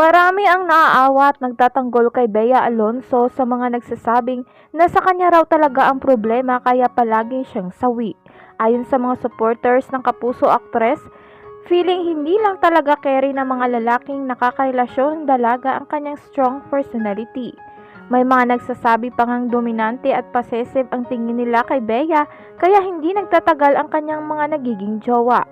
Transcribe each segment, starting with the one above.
Marami ang naaawa at nagtatanggol kay Bea Alonso sa mga nagsasabing na sa kanya raw talaga ang problema kaya palaging siyang sawi. Ayon sa mga supporters ng Kapuso aktres, feeling hindi lang talaga carry ng mga lalaking nakakarelasyon dalaga ang kanyang strong personality. May mga nagsasabi pa ngang dominante at possessive ang tingin nila kay Bea kaya hindi nagtatagal ang kanyang mga nagiging jowa.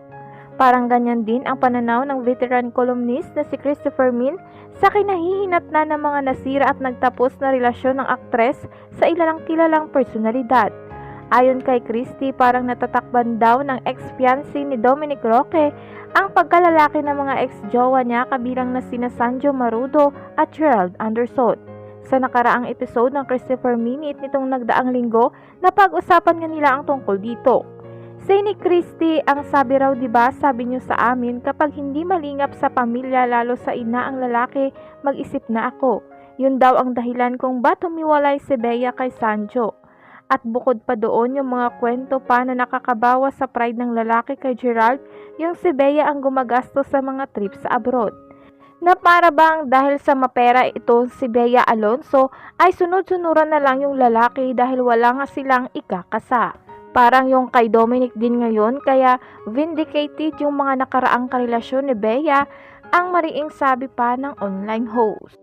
Parang ganyan din ang pananaw ng veteran columnist na si Christopher Min sa kinahihinatnan ng mga nasira at nagtapos na relasyon ng aktres sa ilang kilalang personalidad. Ayon kay Christie, parang natatakban daw ng ex-fiancé ni Dominic Roque ang pagkalalaki ng mga ex-jowa niya kabilang na sina Sanjo Marudo at Gerald Anderson. Sa nakaraang episode ng Christopher Minute nitong nagdaang linggo, napag-usapan nga nila ang tungkol dito. Say ni Christie, ang sabi raw diba sabi niyo sa amin kapag hindi malingap sa pamilya lalo sa ina ang lalaki, mag-isip na ako. Yun daw ang dahilan kung ba't humiwalay si Bea kay Sanjo. At bukod pa doon yung mga kwento pa na nakakabawa sa pride ng lalaki kay Gerald, yung si Bea ang gumagastos sa mga trips sa abroad. Na para bang dahil sa mapera ito si Bea Alonso ay sunod-sunuran na lang yung lalaki dahil wala nga silang ikakasa. Parang yung kay Dominic din ngayon kaya vindicated yung mga nakaraang karelasyon ni Bea ang mariing sabi pa ng online host.